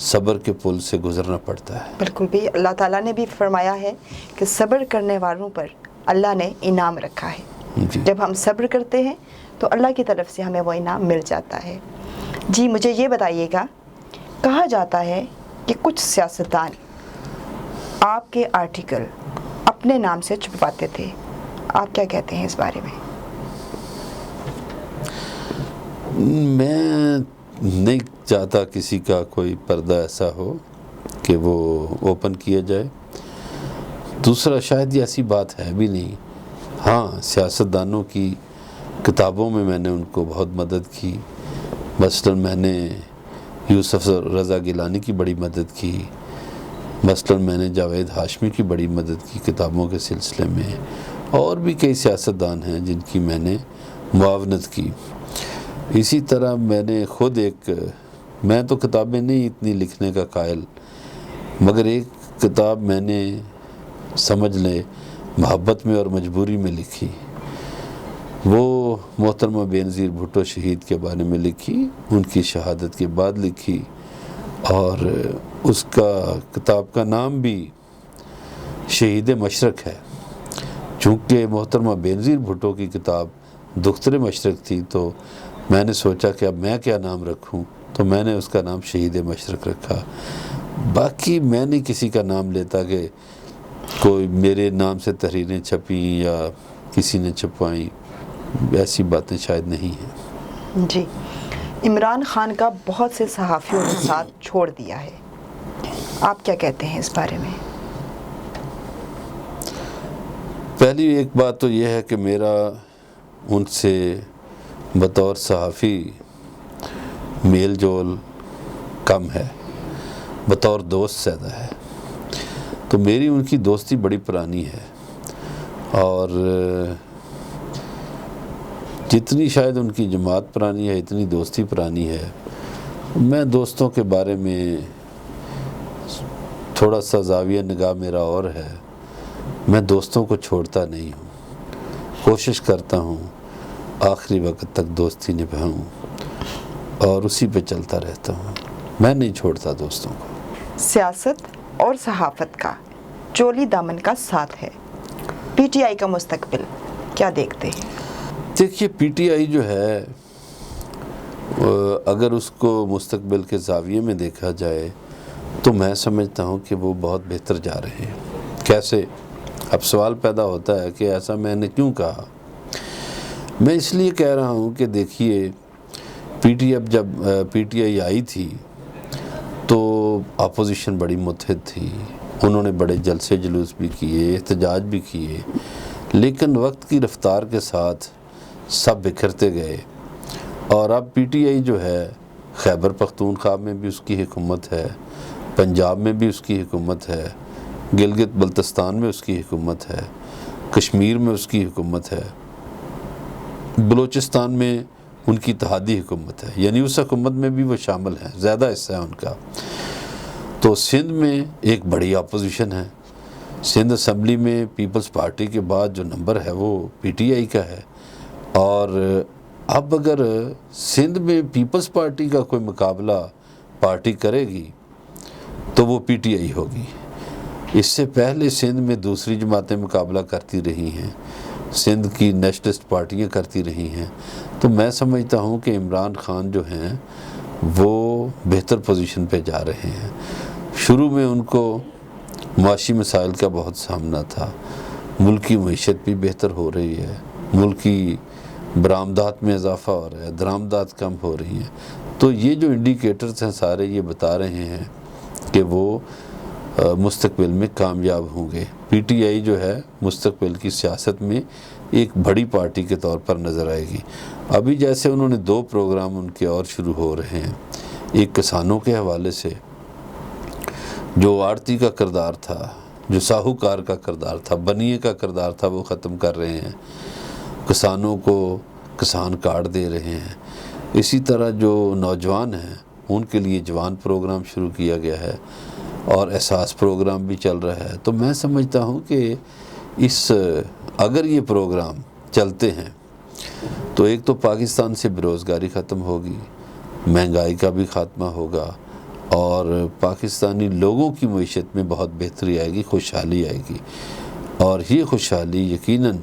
صبر کے پل سے گزرنا پڑتا ہے۔ بالکل بھی اللہ تعالیٰ نے بھی فرمایا ہے کہ صبر کرنے والوں پر اللہ نے انعام رکھا ہے۔ جی جب ہم صبر کرتے ہیں تو اللہ کی طرف سے ہمیں وہ انعام مل جاتا ہے۔ جی مجھے یہ بتائیے گا، کہا جاتا ہے کہ کچھ سیاستدان آپ کے آرٹیکل اپنے نام سے چھپواتے تھے، آپ کیا کہتے ہیں اس بارے میں؟ میں نہیں چاہتا کسی کا کوئی پردہ ایسا ہو کہ وہ اوپن کیا جائے۔ دوسرا شاید یہ ایسی بات ہے بھی نہیں۔ ہاں، سیاستدانوں کی کتابوں میں نے ان کو بہت مدد کی، مثلاً میں نے یوسف رضا گیلانی کی بڑی مدد کی، مثلاً میں نے جاوید ہاشمی کی بڑی مدد کی کتابوں کے سلسلے میں، اور بھی کئی سیاستدان ہیں جن کی میں نے معاونت کی۔ اسی طرح میں نے خود میں تو کتابیں نہیں اتنی لکھنے کا قائل، مگر ایک کتاب میں نے سمجھ لے محبت میں اور مجبوری میں لکھی، وہ محترمہ بینظیر بھٹو شہید کے بارے میں لکھی، ان کی شہادت کے بعد لکھی، اور اس کا کتاب کا نام بھی شہید مشرق ہے۔ چونکہ محترمہ بینظیر بھٹو کی کتاب دختر مشرق تھی تو میں نے سوچا کہ اب میں کیا نام رکھوں، تو میں نے اس کا نام شہید مشرق رکھا۔ باقی میں نہیں کسی کا نام لیتا کہ کوئی میرے نام سے تحریریں چھپیں یا کسی نے چھپائیں، ایسی باتیں شاید نہیں ہیں۔ جی، عمران خان کا بہت سے صحافیوں نے ساتھ چھوڑ دیا ہے، آپ کیا کہتے ہیں اس بارے میں؟ پہلی ایک بات تو یہ ہے کہ میرا ان سے بطور صحافی میل جول کم ہے، بطور دوست زیادہ ہے۔ تو میری ان کی دوستی بڑی پرانی ہے، اور جتنی شاید ان کی جماعت پرانی ہے اتنی دوستی پرانی ہے۔ میں دوستوں کے بارے میں تھوڑا سا زاویہ نگاہ میرا اور ہے، میں دوستوں کو چھوڑتا نہیں ہوں، کوشش کرتا ہوں آخری وقت تک دوستی نبھاؤں اور اسی پہ چلتا رہتا ہوں، میں نہیں چھوڑتا دوستوں کو۔ سیاست اور صحافت کا چولی دامن کا ساتھ ہے، پی ٹی آئی کا مستقبل کیا دیکھتے ہیں؟ دیکھیے، پی ٹی آئی جو ہے اگر اس کو مستقبل کے زاویے میں دیکھا جائے تو میں سمجھتا ہوں کہ وہ بہت بہتر جا رہے ہیں۔ کیسے؟ اب سوال پیدا ہوتا ہے کہ ایسا میں نے کیوں کہا؟ میں اس لیے کہہ رہا ہوں کہ دیکھیے، جب پی ٹی آئی آئی تھی تو اپوزیشن بڑی متحد تھی، انہوں نے بڑے جلسے جلوس بھی کیے، احتجاج بھی کیے، لیکن وقت کی رفتار کے ساتھ سب بکھرتے گئے، اور اب پی ٹی آئی جو ہے خیبر پختونخوا میں بھی اس کی حکومت ہے، پنجاب میں بھی اس کی حکومت ہے، گلگت بلتستان میں اس کی حکومت ہے، کشمیر میں اس کی حکومت ہے، بلوچستان میں ان کی اتحادی حکومت ہے، یعنی اس حکومت میں بھی وہ شامل ہیں، زیادہ حصہ ہے ان کا۔ تو سندھ میں ایک بڑی اپوزیشن ہے، سندھ اسمبلی میں پیپلز پارٹی کے بعد جو نمبر ہے وہ پی ٹی آئی کا ہے، اور اب اگر سندھ میں پیپلز پارٹی کا کوئی مقابلہ پارٹی کرے گی تو وہ پی ٹی آئی ہوگی۔ اس سے پہلے سندھ میں دوسری جماعتیں مقابلہ کرتی رہی ہیں، سندھ کی نیشنلسٹ پارٹیاں کرتی رہی ہیں، تو میں سمجھتا ہوں کہ عمران خان جو ہیں وہ بہتر پوزیشن پہ جا رہے ہیں۔ شروع میں ان کو معاشی مسائل کا بہت سامنا تھا، ملکی معیشت بھی بہتر ہو رہی ہے، ملکی برآمدات میں اضافہ ہو رہا ہے، درآمدات کم ہو رہی ہیں، تو یہ جو انڈیکیٹرز ہیں سارے یہ بتا رہے ہیں کہ وہ مستقبل میں کامیاب ہوں گے۔ پی ٹی آئی جو ہے مستقبل کی سیاست میں ایک بڑی پارٹی کے طور پر نظر آئے گی۔ ابھی جیسے انہوں نے 2 پروگرام ان کے اور شروع ہو رہے ہیں، ایک کسانوں کے حوالے سے، جو آڑتی کا کردار تھا، جو ساہوکار کا کردار تھا، بنیے کا کردار تھا، وہ ختم کر رہے ہیں، کسانوں کو کسان کارڈ دے رہے ہیں۔ اسی طرح جو نوجوان ہیں ان کے لیے جوان پروگرام شروع کیا گیا ہے، اور احساس پروگرام بھی چل رہا ہے۔ تو میں سمجھتا ہوں کہ اگر یہ پروگرام چلتے ہیں تو ایک تو پاکستان سے بے روزگاری ختم ہوگی، مہنگائی کا بھی خاتمہ ہوگا، اور پاکستانی لوگوں کی معیشت میں بہت بہتری آئے گی، خوشحالی آئے گی، اور یہ خوشحالی یقیناً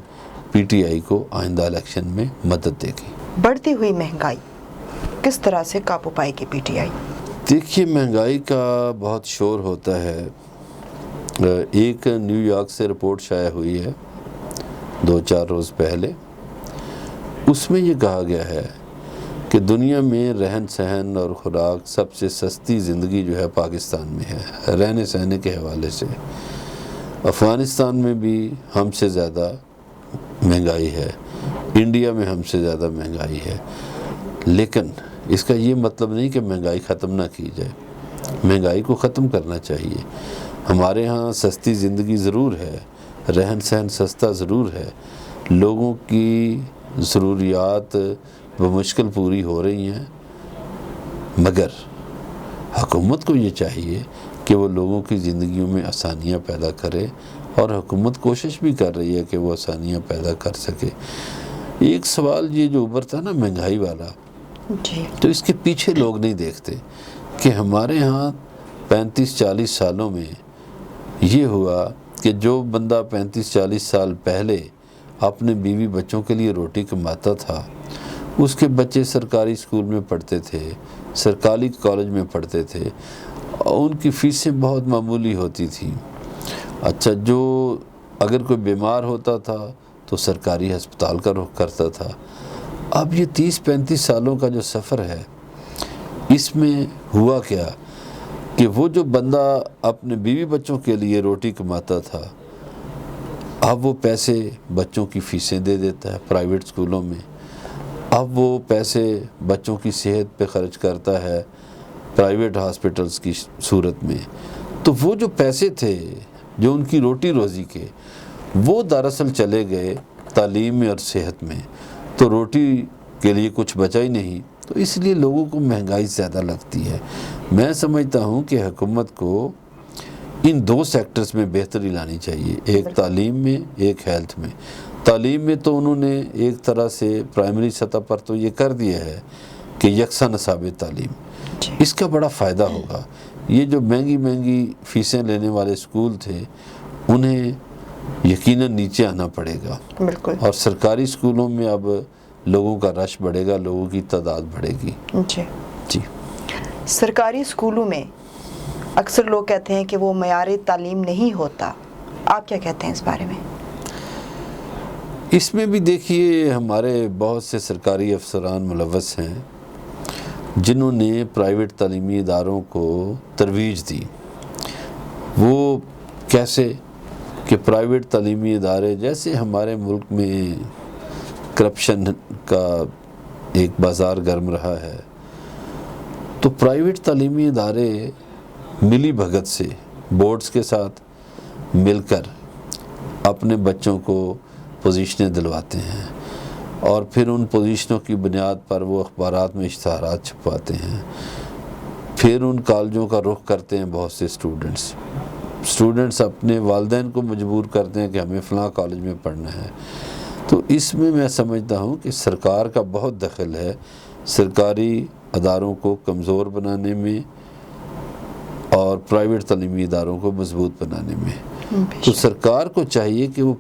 پی ٹی آئی کو آئندہ الیکشن میں مدد دے گی۔ بڑھتی ہوئی مہنگائی کس طرح سے قابو پائے گی پی ٹی آئی؟ دیکھیے، مہنگائی کا بہت شور ہوتا ہے۔ ایک نیو یارک سے رپورٹ شائع ہوئی ہے 2-4 روز پہلے، اس میں یہ کہا گیا ہے کہ دنیا میں رہن سہن اور خوراک سب سے سستی زندگی جو ہے پاکستان میں ہے، رہنے سہنے کے حوالے سے۔ افغانستان میں بھی ہم سے زیادہ مہنگائی ہے، انڈیا میں ہم سے زیادہ مہنگائی ہے، لیکن اس کا یہ مطلب نہیں کہ مہنگائی ختم نہ کی جائے۔ مہنگائی کو ختم کرنا چاہیے۔ ہمارے ہاں سستی زندگی ضرور ہے، رہن سہن سستا ضرور ہے، لوگوں کی ضروریات بمشکل پوری ہو رہی ہیں، مگر حکومت کو یہ چاہیے کہ وہ لوگوں کی زندگیوں میں آسانیاں پیدا کرے، اور حکومت کوشش بھی کر رہی ہے کہ وہ آسانیاں پیدا کر سکے۔ ایک سوال یہ جو ابھرتا نا مہنگائی والا، جی، تو اس کے پیچھے لوگ نہیں دیکھتے کہ ہمارے ہاں 35-40 سالوں میں یہ ہوا کہ جو بندہ 35-40 سال پہلے اپنے بیوی بچوں کے لیے روٹی کماتا تھا، اس کے بچے سرکاری اسکول میں پڑھتے تھے، سرکاری کالج میں پڑھتے تھے، اور ان کی فیسیں بہت معمولی ہوتی تھیں۔ اچھا، جو اگر کوئی بیمار ہوتا تھا تو سرکاری ہسپتال کا رخ کرتا تھا۔ اب یہ 30-35 سالوں کا جو سفر ہے، اس میں ہوا کیا کہ وہ جو بندہ اپنے بیوی بچوں کے لیے روٹی کماتا تھا، اب وہ پیسے بچوں کی فیسیں دے دیتا ہے پرائیویٹ اسکولوں میں، اب وہ پیسے بچوں کی صحت پہ خرچ کرتا ہے پرائیویٹ ہاسپٹلز کی صورت میں۔ تو وہ جو پیسے تھے جو ان کی روٹی روزی کے، وہ دراصل چلے گئے تعلیم میں اور صحت میں، تو روٹی کے لیے کچھ بچا ہی نہیں۔ تو اس لیے لوگوں کو مہنگائی زیادہ لگتی ہے۔ میں سمجھتا ہوں کہ حکومت کو ان 2 سیکٹرز میں بہتری لانی چاہیے، ایک تعلیم میں، ایک ہیلتھ میں۔ تعلیم میں تو انہوں نے ایک طرح سے پرائمری سطح پر تو یہ کر دیا ہے کہ یکساں نصاب تعلیم، اس کا بڑا فائدہ ہوگا۔ یہ جو مہنگی فیسیں لینے والے اسکول تھے، انہیں یقیناً نیچے آنا پڑے گا، بالکل، اور سرکاری اسکولوں میں اب لوگوں کا رش بڑھے گا، لوگوں کی تعداد بڑھے گی۔ جی، سرکاری اسکولوں میں اکثر لوگ کہتے ہیں کہ وہ معیار تعلیم نہیں ہوتا، آپ کیا کہتے ہیں اس بارے میں؟ اس میں بھی دیکھیے، ہمارے بہت سے سرکاری افسران ملوث ہیں جنہوں نے پرائیویٹ تعلیمی اداروں کو ترویج دی۔ وہ کیسے کہ پرائیویٹ تعلیمی ادارے، جیسے ہمارے ملک میں کرپشن کا ایک بازار گرم رہا ہے، تو پرائیویٹ تعلیمی ادارے ملی بھگت سے بورڈز کے ساتھ مل کر اپنے بچوں کو پوزیشنیں دلواتے ہیں، اور پھر ان پوزیشنوں کی بنیاد پر وہ اخبارات میں اشتہارات چھپواتے ہیں۔ پھر ان کالجوں کا رخ کرتے ہیں بہت سے اسٹوڈنٹس اپنے والدین کو مجبور کرتے ہیں کہ ہمیں فلاں کالج میں پڑھنا ہے۔ تو اس میں سمجھتا ہوں کہ سرکار کا بہت دخل ہے سرکاری اداروں کو کمزور بنانے میں اور پرائیویٹ تعلیمی اداروں کو مضبوط بنانے میں۔ تو سرکار کو چاہیے کہ وہ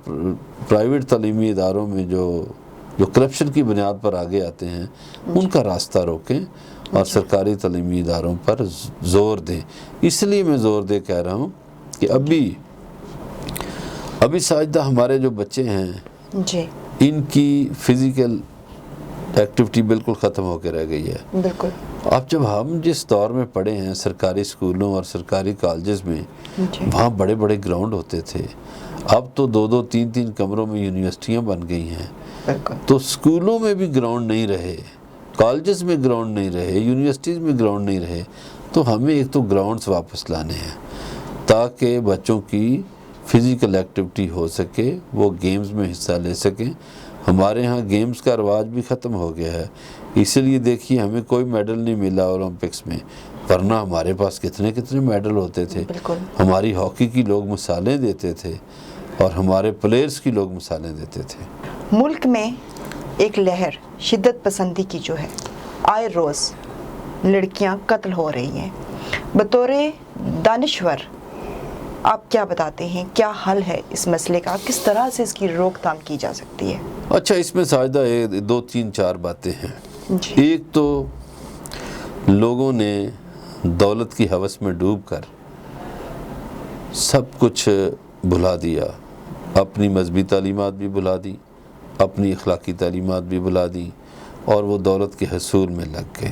پرائیویٹ تعلیمی اداروں میں جو کرپشن کی بنیاد پر آگے آتے ہیں، ان کا راستہ روکیں اور سرکاری تعلیمی اداروں پر زور دیں۔ اس لیے میں زور دے کہہ رہا ہوں کہ ابھی ساجدہ ہمارے جو بچے ہیں، جی، ان کی فزیکل ایکٹیویٹی بالکل ختم ہو کے رہ گئی ہے۔ بالکل، اب جب ہم جس دور میں پڑھے ہیں سرکاری اسکولوں اور سرکاری کالجز میں، وہاں بڑے بڑے گراؤنڈ ہوتے تھے۔ اب تو 2-2 3-3 کمروں میں یونیورسٹیاں بن گئی ہیں۔ تو اسکولوں میں بھی گراؤنڈ نہیں رہے، کالجز میں گراؤنڈ نہیں رہے، یونیورسٹیز میں گراؤنڈ نہیں رہے، تو ہمیں ایک تو گراؤنڈز واپس لانے ہیں تاکہ بچوں کی فزیکل ایکٹیویٹی ہو سکے، وہ گیمز میں حصہ لے سکیں۔ ہمارے ہاں گیمز کا رواج بھی ختم ہو گیا ہے، اسی لیے دیکھیے ہمیں کوئی میڈل نہیں ملا اولمپکس میں، ورنہ ہمارے پاس کتنے میڈل ہوتے تھے۔ ہماری ہاکی کی لوگ مثالیں دیتے تھے اور ہمارے پلیئرز کی لوگ مثالیں دیتے تھے۔ ملک میں ایک لہر شدت پسندی کی جو ہے، آئے روز لڑکیاں قتل ہو رہی ہیں، بطور دانشور آپ کیا بتاتے ہیں، کیا حل ہے اس مسئلے کا، کس طرح سے اس کی روک تھام کی جا سکتی ہے؟ اچھا، اس میں ساجدہ 2 3 4 باتیں ہیں. جی. ایک تو لوگوں نے دولت کی ہوس میں ڈوب کر سب کچھ بھلا دیا، اپنی مذہبی تعلیمات بھی بھلا دی، اپنی اخلاقی تعلیمات بھی بھلا دی، اور وہ دولت کے حصول میں لگ گئے.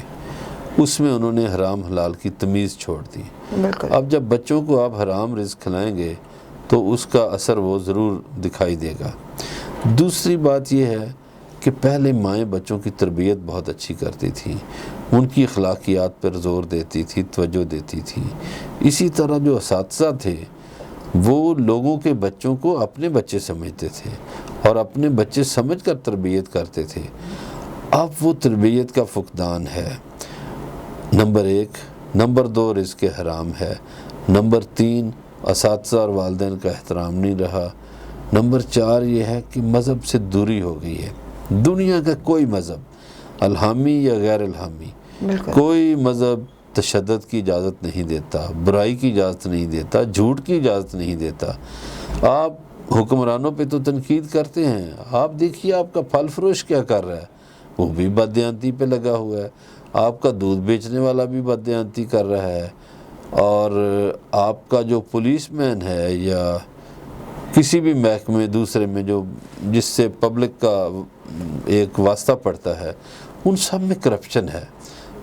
اس میں انہوں نے حرام حلال کی تمیز چھوڑ دی. بالکل. اب جب بچوں کو آپ حرام رزق کھلائیں گے تو اس کا اثر وہ ضرور دکھائی دے گا. دوسری بات یہ ہے کہ پہلے مائیں بچوں کی تربیت بہت اچھی کرتی تھیں، ان کی اخلاقیات پر زور دیتی تھی، توجہ دیتی تھی. اسی طرح جو اساتذہ تھے وہ لوگوں کے بچوں کو اپنے بچے سمجھتے تھے اور اپنے بچے سمجھ کر تربیت کرتے تھے. اب وہ تربیت کا فقدان ہے، نمبر 1. نمبر 2 رزق حرام ہے. نمبر 3 اساتذہ اور والدین کا احترام نہیں رہا. نمبر 4 یہ ہے کہ مذہب سے دوری ہو گئی ہے. دنیا کا کوئی مذہب، الہامی یا غیر الہامی، بالکل. کوئی مذہب تشدد کی اجازت نہیں دیتا، برائی کی اجازت نہیں دیتا، جھوٹ کی اجازت نہیں دیتا. آپ حکمرانوں پہ تو تنقید کرتے ہیں، آپ دیکھیے آپ کا پھل فروش کیا کر رہا ہے، وہ بھی بددیانتی پہ لگا ہوا ہے. آپ کا دودھ بیچنے والا بھی بددیانتی کر رہا ہے، اور آپ کا جو پولیس مین ہے یا کسی بھی محکمے دوسرے میں جس سے پبلک کا ایک واسطہ پڑتا ہے، ان سب میں کرپشن ہے.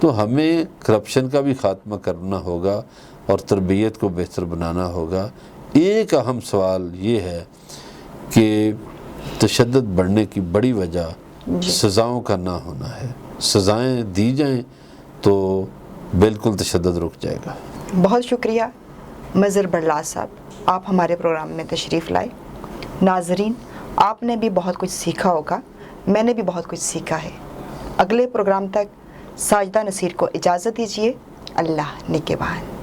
تو ہمیں کرپشن کا بھی خاتمہ کرنا ہوگا اور تربیت کو بہتر بنانا ہوگا. ایک اہم سوال یہ ہے کہ تشدد بڑھنے کی بڑی وجہ سزاؤں کا نہ ہونا ہے. سزائیں دی جائیں تو بالکل تشدد رک جائے گا. بہت شکریہ مظہر برلاس صاحب، آپ ہمارے پروگرام میں تشریف لائے. ناظرین، آپ نے بھی بہت کچھ سیکھا ہوگا، میں نے بھی بہت کچھ سیکھا ہے. اگلے پروگرام تک ساجدہ نصیر کو اجازت دیجیے. اللہ نگہبان.